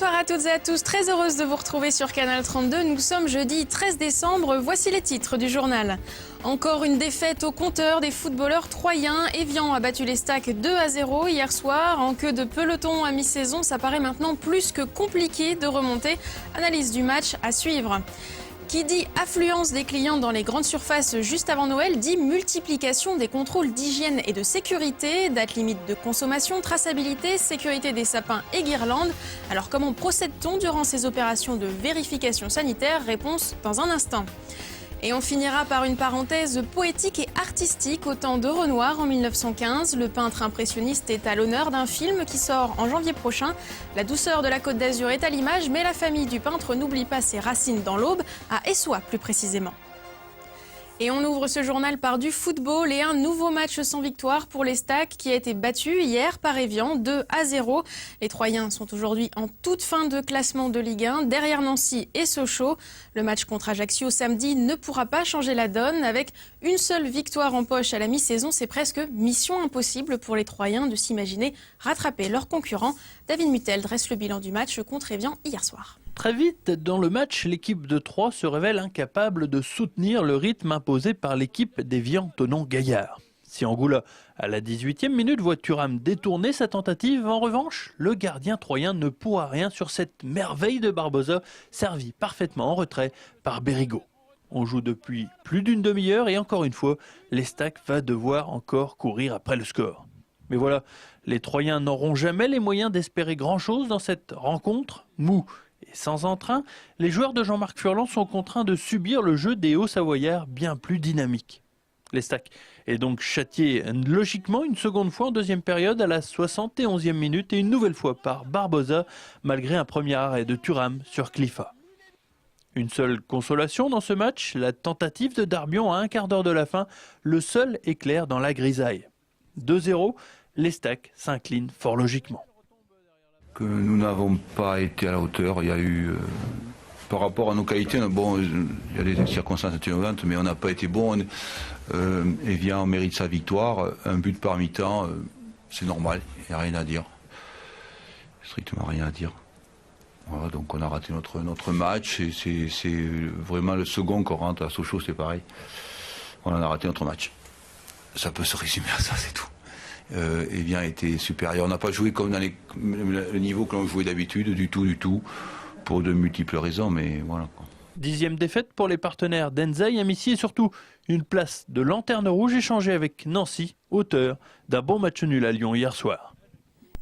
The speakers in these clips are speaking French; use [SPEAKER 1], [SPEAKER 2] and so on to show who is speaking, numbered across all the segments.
[SPEAKER 1] Bonsoir à toutes et à tous, très heureuse de vous retrouver sur Canal 32. Nous sommes jeudi 13 décembre, voici les titres du journal. Encore une défaite au compteur des footballeurs troyens. Évian a battu les Stacks 2-0 hier soir. En queue de peloton à mi-saison, ça paraît maintenant plus que compliqué de remonter. Analyse du match à suivre. Qui dit affluence des clients dans les grandes surfaces juste avant Noël dit multiplication des contrôles d'hygiène et de sécurité, date limite de consommation, traçabilité, sécurité des sapins et guirlandes. Alors comment procède-t-on durant ces opérations de vérification sanitaire? Réponse dans un instant. Et on finira par une parenthèse poétique et artistique au temps de Renoir en 1915. Le peintre impressionniste est à l'honneur d'un film qui sort en janvier prochain. La douceur de la Côte d'Azur est à l'image, mais la famille du peintre n'oublie pas ses racines dans l'Aube, à Essois plus précisément. Et on ouvre ce journal par du football et un nouveau match sans victoire pour les Stacks qui a été battu hier par Évian 2-0. Les Troyens sont aujourd'hui en toute fin de classement de Ligue 1, derrière Nancy et Sochaux. Le match contre Ajaccio samedi ne pourra pas changer la donne. Avec une seule victoire en poche à la mi-saison, c'est presque mission impossible pour les Troyens de s'imaginer rattraper leurs concurrents. David Mutel dresse le bilan du match contre Évian hier soir.
[SPEAKER 2] Très vite, dans le match, l'équipe de Troyes se révèle incapable de soutenir le rythme imposé par l'équipe d'Évian-Thonon-Gaillard. Si Angoula, à la 18e minute, voit Thuram détourner sa tentative, en revanche, le gardien troyen ne pourra rien sur cette merveille de Barbosa, servie parfaitement en retrait par Bérigaud. On joue depuis plus d'une demi-heure et encore une fois, les Stacks va devoir encore courir après le score. Mais voilà, les Troyens n'auront jamais les moyens d'espérer grand-chose dans cette rencontre mou. Et sans entrain, les joueurs de Jean-Marc Furlan sont contraints de subir le jeu des Hauts-Savoyards bien plus dynamique. Les Stacks est donc châtié logiquement une seconde fois en deuxième période à la 71e minute et une nouvelle fois par Barbosa, malgré un premier arrêt de Thuram sur Cliffa. Une seule consolation dans ce match, la tentative de Darbion à un quart d'heure de la fin, le seul éclair dans la grisaille. 2-0, les Stacks s'inclinent fort logiquement.
[SPEAKER 3] Que nous n'avons pas été à la hauteur. Il y a eu, par rapport à nos qualités, bon, il y a des circonstances atténuantes, mais on n'a pas été bon. Évian mérite sa victoire. Un but par mi-temps, c'est normal, il n'y a rien à dire. Strictement rien à dire. Voilà, donc on a raté notre match. Et c'est vraiment le second qu'on rentre à Sochaux, c'est pareil. On a raté notre match. Ça peut se résumer à ça, c'est tout. Évian était supérieur. On n'a pas joué comme dans le niveau que l'on jouait d'habitude, du tout, pour de multiples raisons, mais voilà.
[SPEAKER 2] 10e défaite pour les partenaires d'Enzaï à Missy et surtout une place de lanterne rouge échangée avec Nancy, auteur d'un bon match nul à Lyon hier soir.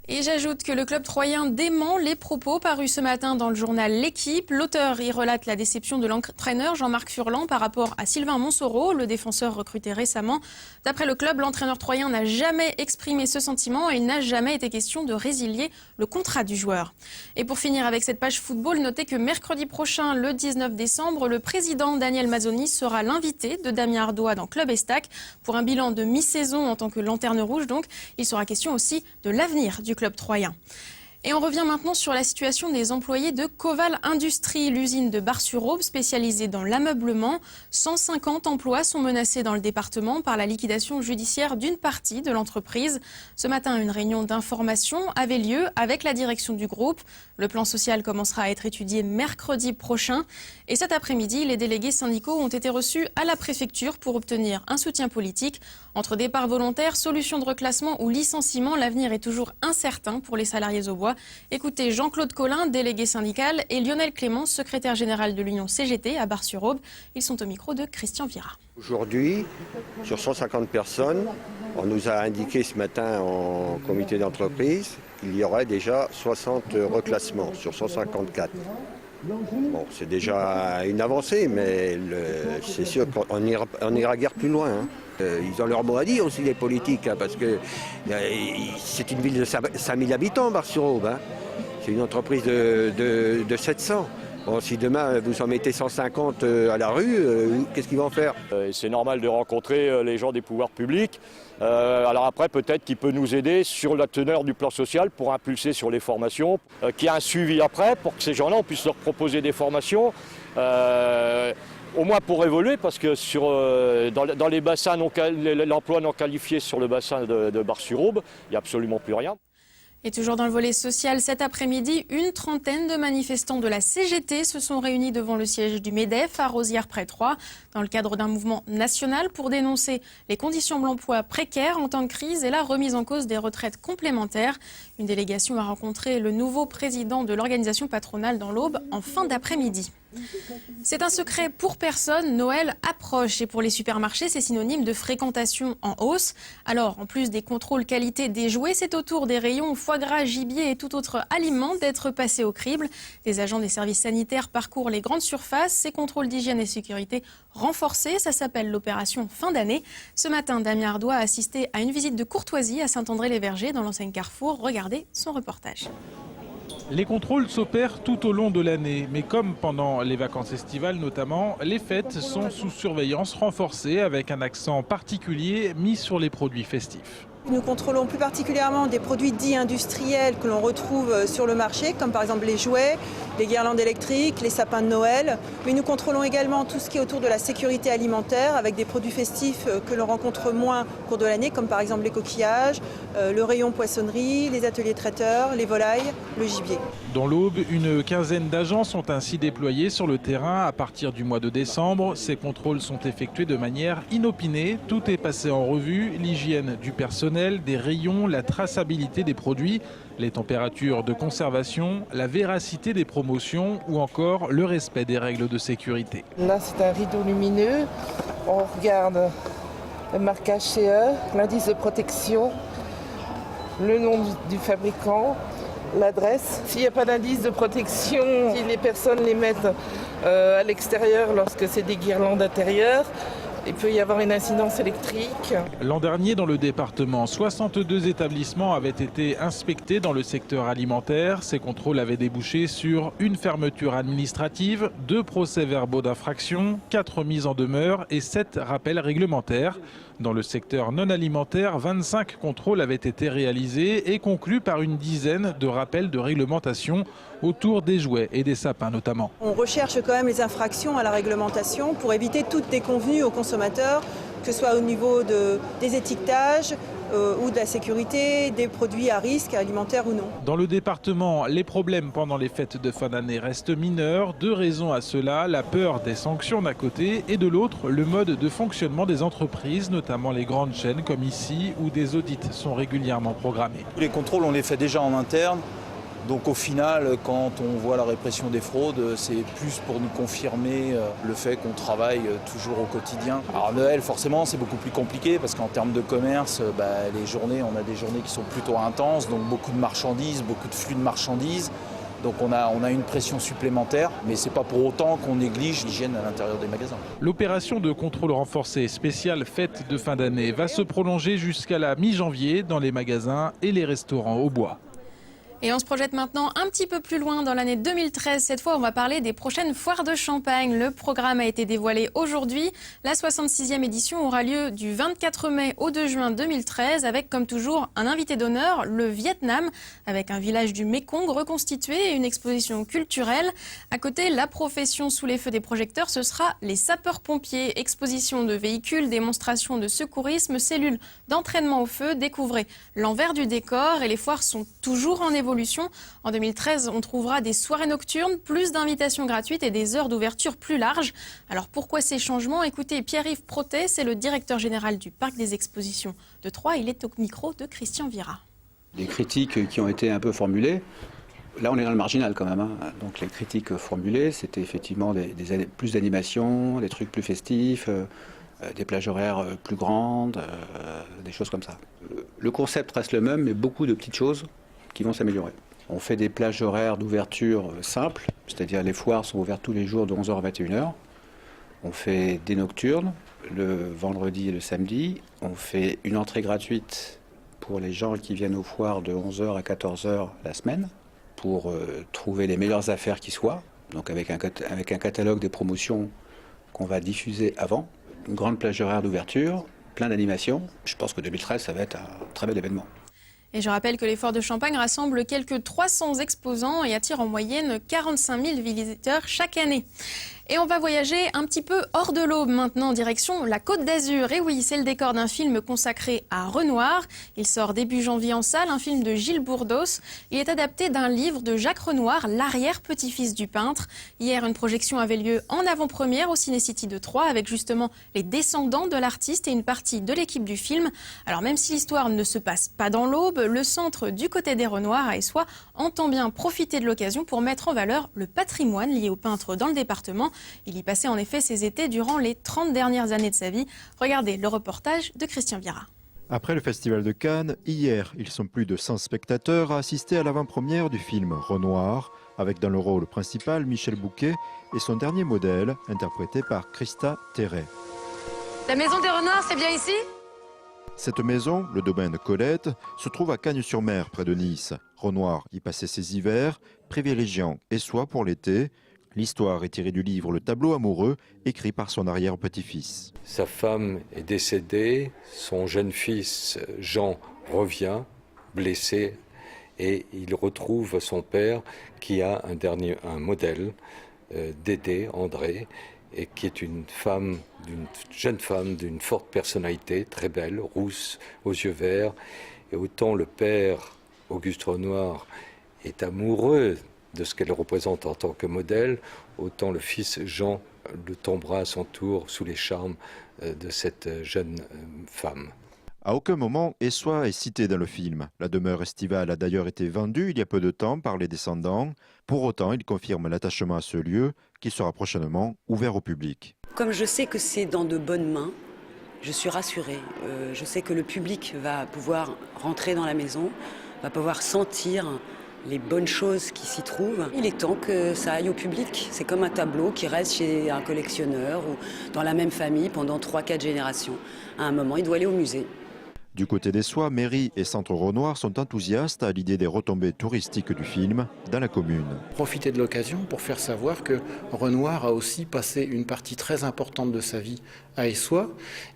[SPEAKER 1] Et j'ajoute que le club troyen dément les propos parus ce matin dans le journal L'Équipe. L'auteur y relate la déception de l'entraîneur Jean-Marc Furlan par rapport à Sylvain Monsoreau, le défenseur recruté récemment. D'après le club, l'entraîneur troyen n'a jamais exprimé ce sentiment et il n'a jamais été question de résilier le contrat du joueur. Et pour finir avec cette page football, notez que mercredi prochain, le 19 décembre, le président Daniel Mazzoni sera l'invité de Damien Ardois dans Club Estac pour un bilan de mi-saison en tant que lanterne rouge. Donc, il sera question aussi de l'avenir du club troyen. Et on revient maintenant sur la situation des employés de Coval Industrie, l'usine de Bar-sur-Aube spécialisée dans l'ameublement. 150 emplois sont menacés dans le département par la liquidation judiciaire d'une partie de l'entreprise. Ce matin, une réunion d'information avait lieu avec la direction du groupe. Le plan social commencera à être étudié mercredi prochain. Et cet après-midi, les délégués syndicaux ont été reçus à la préfecture pour obtenir un soutien politique. Entre départ volontaire, solution de reclassement ou licenciement, l'avenir est toujours incertain pour les salariés au bois. Écoutez Jean-Claude Collin, délégué syndical, et Lionel Clément, secrétaire général de l'Union CGT à Bar-sur-Aube. Ils sont au micro de Christian Vira.
[SPEAKER 4] Aujourd'hui, sur 150 personnes, on nous a indiqué ce matin en comité d'entreprise qu'il y aurait déjà 60 reclassements sur 154. Bon, c'est déjà une avancée, mais c'est sûr qu'on n'ira guère plus loin. Ils ont leur mot à dire aussi, les politiques, parce que c'est une ville de 5000 habitants, Bar-sur-Aube. C'est une entreprise de 700. Bon, si demain vous en mettez 150 à la rue, qu'est-ce qu'ils vont faire?
[SPEAKER 5] C'est normal de rencontrer les gens des pouvoirs publics. Alors après, peut-être qu'il peut nous aider sur la teneur du plan social pour impulser sur les formations, qu'il y ait un suivi après pour que ces gens-là, on puisse leur proposer des formations. Au moins pour évoluer, parce que dans les bassins, l'emploi non qualifié sur le bassin de Bar-sur-Aube, il n'y a absolument plus rien.
[SPEAKER 1] Et toujours dans le volet social, cet après-midi, une trentaine de manifestants de la CGT se sont réunis devant le siège du MEDEF à Rosières-près-Troyes dans le cadre d'un mouvement national pour dénoncer les conditions de l'emploi précaires en temps de crise et la remise en cause des retraites complémentaires. Une délégation a rencontré le nouveau président de l'organisation patronale dans l'Aube en fin d'après-midi. C'est un secret pour personne, Noël approche et pour les supermarchés, c'est synonyme de fréquentation en hausse. Alors, en plus des contrôles qualité des jouets, c'est au tour des rayons foie gras, gibier et tout autre aliment d'être passé au crible. Des agents des services sanitaires parcourent les grandes surfaces, ces contrôles d'hygiène et sécurité renforcés, ça s'appelle l'opération fin d'année. Ce matin, Damien Ardois a assisté à une visite de courtoisie à Saint-André-les-Vergers dans l'enseigne Carrefour. Regardez son reportage.
[SPEAKER 6] Les contrôles s'opèrent tout au long de l'année, mais comme pendant les vacances estivales notamment, les fêtes sont sous surveillance renforcée avec un accent particulier mis sur les produits festifs.
[SPEAKER 7] Nous contrôlons plus particulièrement des produits dits industriels que l'on retrouve sur le marché, comme par exemple les jouets, les guirlandes électriques, les sapins de Noël. Mais nous contrôlons également tout ce qui est autour de la sécurité alimentaire, avec des produits festifs que l'on rencontre moins au cours de l'année, comme par exemple les coquillages, le rayon poissonnerie, les ateliers traiteurs, les volailles, le gibier.
[SPEAKER 6] Dans l'Aube, une quinzaine d'agents sont ainsi déployés sur le terrain à partir du mois de décembre. Ces contrôles sont effectués de manière inopinée. Tout est passé en revue, l'hygiène du personnel, des rayons, la traçabilité des produits, les températures de conservation, la véracité des promotions ou encore le respect des règles de sécurité.
[SPEAKER 8] Là, c'est un rideau lumineux. On regarde le marquage CE, l'indice de protection, le nom du fabricant, l'adresse. S'il n'y a pas d'indice de protection, si les personnes les mettent à l'extérieur lorsque c'est des guirlandes intérieures, il peut y avoir une incidence électrique.
[SPEAKER 6] L'an dernier, dans le département, 62 établissements avaient été inspectés dans le secteur alimentaire. Ces contrôles avaient débouché sur une fermeture administrative, 2 procès-verbaux d'infraction, 4 mises en demeure et 7 rappels réglementaires. Dans le secteur non alimentaire, 25 contrôles avaient été réalisés et conclus par une dizaine de rappels de réglementation autour des jouets et des sapins notamment.
[SPEAKER 7] On recherche quand même les infractions à la réglementation pour éviter toute déconvenue aux consommateurs, que ce soit au niveau des étiquetages ou de la sécurité, des produits à risque, alimentaires ou non.
[SPEAKER 6] Dans le département, les problèmes pendant les fêtes de fin d'année restent mineurs. 2 raisons à cela, la peur des sanctions d'un côté et de l'autre, le mode de fonctionnement des entreprises, notamment les grandes chaînes comme ici, où des audits sont régulièrement programmés.
[SPEAKER 9] Les contrôles, on les fait déjà en interne. Donc au final, quand on voit la répression des fraudes, c'est plus pour nous confirmer le fait qu'on travaille toujours au quotidien. Alors Noël, forcément, c'est beaucoup plus compliqué parce qu'en termes de commerce, les journées, on a des journées qui sont plutôt intenses, donc beaucoup de marchandises, beaucoup de flux de marchandises. Donc on a une pression supplémentaire, mais ce n'est pas pour autant qu'on néglige l'hygiène à l'intérieur des magasins.
[SPEAKER 6] L'opération de contrôle renforcé spéciale fête de fin d'année va se prolonger jusqu'à la mi-janvier dans les magasins et les restaurants au bois.
[SPEAKER 1] Et on se projette maintenant un petit peu plus loin dans l'année 2013. Cette fois, on va parler des prochaines foires de Champagne. Le programme a été dévoilé aujourd'hui. La 66e édition aura lieu du 24 mai au 2 juin 2013 avec, comme toujours, un invité d'honneur, le Vietnam, avec un village du Mekong reconstitué et une exposition culturelle. À côté, la profession sous les feux des projecteurs, ce sera les sapeurs-pompiers. Exposition de véhicules, démonstration de secourisme, cellules d'entraînement au feu. Découvrez l'envers du décor et les foires sont toujours en évolution. En 2013, on trouvera des soirées nocturnes, plus d'invitations gratuites et des heures d'ouverture plus larges. Alors pourquoi ces changements? Écoutez, Pierre-Yves Protet, c'est le directeur général du Parc des Expositions de Troyes. Il est au micro de Christian Vira.
[SPEAKER 10] Des critiques qui ont été un peu formulées. Là, on est dans le marginal quand même. Donc les critiques formulées, c'était effectivement plus d'animation, des trucs plus festifs, des plages horaires plus grandes, des choses comme ça. Le concept reste le même, mais beaucoup de petites choses qui vont s'améliorer. On fait des plages horaires d'ouverture simples, c'est-à-dire les foires sont ouvertes tous les jours de 11h à 21h. On fait des nocturnes, le vendredi et le samedi. On fait une entrée gratuite pour les gens qui viennent aux foires de 11h à 14h la semaine, pour trouver les meilleures affaires qui soient, donc avec un catalogue des promotions qu'on va diffuser avant. Une grande plage horaire d'ouverture, plein d'animations. Je pense que 2013, ça va être un très bel événement.
[SPEAKER 1] Et je rappelle que les foires de Champagne rassemblent quelques 300 exposants et attirent en moyenne 45 000 visiteurs chaque année. Et on va voyager un petit peu hors de l'Aube maintenant, direction la Côte d'Azur. Et oui, c'est le décor d'un film consacré à Renoir. Il sort début janvier en salle, un film de Gilles Bourdos. Il est adapté d'un livre de Jacques Renoir, l'arrière-petit-fils du peintre. Hier, une projection avait lieu en avant-première au Ciné-City de Troyes avec justement les descendants de l'artiste et une partie de l'équipe du film. Alors même si l'histoire ne se passe pas dans l'Aube, le centre du côté des Renoirs à Essoyes entend bien profiter de l'occasion pour mettre en valeur le patrimoine lié au peintre dans le département. Il y passait en effet ses étés durant les 30 dernières années de sa vie. Regardez le reportage de Christian Viera.
[SPEAKER 11] Après le Festival de Cannes, hier, ils sont plus de 100 spectateurs à assister à l'avant-première du film Renoir, avec dans le rôle principal Michel Bouquet et son dernier modèle, interprété par Christa Terret.
[SPEAKER 12] La maison des Renoirs, c'est bien ici ?
[SPEAKER 11] Cette maison, le domaine Colette, se trouve à Cagnes-sur-Mer, près de Nice. Renoir y passait ses hivers, privilégiant Essoyes pour l'été. L'histoire est tirée du livre Le tableau amoureux, écrit par son arrière-petit-fils.
[SPEAKER 13] Sa femme est décédée, son jeune fils Jean revient, blessé, et il retrouve son père qui a un modèle, Dédé, André, et qui est une jeune femme d'une forte personnalité, très belle, rousse, aux yeux verts. Et autant le père, Auguste Renoir, est amoureux de ce qu'elle représente en tant que modèle, autant le fils Jean le tombera à son tour sous les charmes de cette jeune femme.
[SPEAKER 11] À aucun moment, Essoyes est cité dans le film. La demeure estivale a d'ailleurs été vendue il y a peu de temps par les descendants. Pour autant, il confirme l'attachement à ce lieu qui sera prochainement ouvert au public.
[SPEAKER 14] Comme je sais que c'est dans de bonnes mains, je suis rassurée. Je sais que le public va pouvoir rentrer dans la maison, va pouvoir sentir les bonnes choses qui s'y trouvent. Il est temps que ça aille au public. C'est comme un tableau qui reste chez un collectionneur ou dans la même famille pendant 3-4 générations. À un moment, il doit aller au musée.
[SPEAKER 11] Du côté d'Essoyes, mairie et centre Renoir sont enthousiastes à l'idée des retombées touristiques du film dans la commune.
[SPEAKER 15] Profiter de l'occasion pour faire savoir que Renoir a aussi passé une partie très importante de sa vie à Essoyes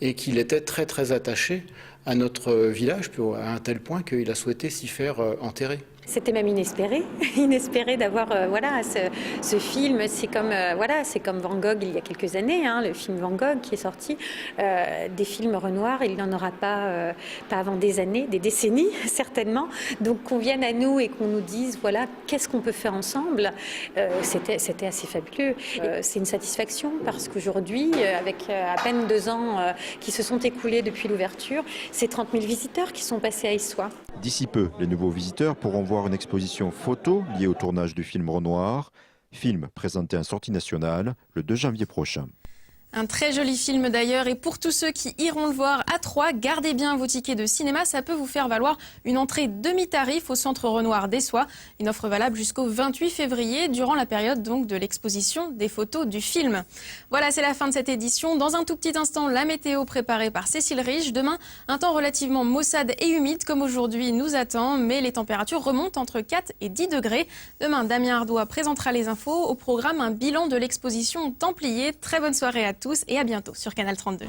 [SPEAKER 15] et qu'il était très très attaché à notre village, à un tel point qu'il a souhaité s'y faire enterrer.
[SPEAKER 16] C'était même inespéré d'avoir ce film. C'est comme Van Gogh il y a quelques années, le film Van Gogh qui est sorti. Des films Renoir, il n'y en aura pas avant des années, des décennies certainement. Donc qu'on vienne à nous et qu'on nous dise qu'est-ce qu'on peut faire ensemble. C'était assez fabuleux. C'est une satisfaction parce qu'aujourd'hui, avec à peine 2 ans qui se sont écoulés depuis l'ouverture, c'est 30 000 visiteurs qui sont passés à Essoyes.
[SPEAKER 11] D'ici peu, les nouveaux visiteurs pourront voir une exposition photo liée au tournage du film Renoir, film présenté en sortie nationale le 2 janvier prochain.
[SPEAKER 1] Un très joli film d'ailleurs, et pour tous ceux qui iront le voir à Troyes, gardez bien vos tickets de cinéma, ça peut vous faire valoir une entrée demi-tarif au centre Renoir d'Essoyes. Une offre valable jusqu'au 28 février, durant la période donc de l'exposition des photos du film. Voilà, c'est la fin de cette édition. Dans un tout petit instant, la météo préparée par Cécile Riche. Demain, un temps relativement maussade et humide comme aujourd'hui nous attend, mais les températures remontent entre 4 et 10 degrés. Demain, Damien Ardois présentera les infos. Au programme, un bilan de l'exposition Templiers. Très bonne soirée à tous et à bientôt sur Canal 32.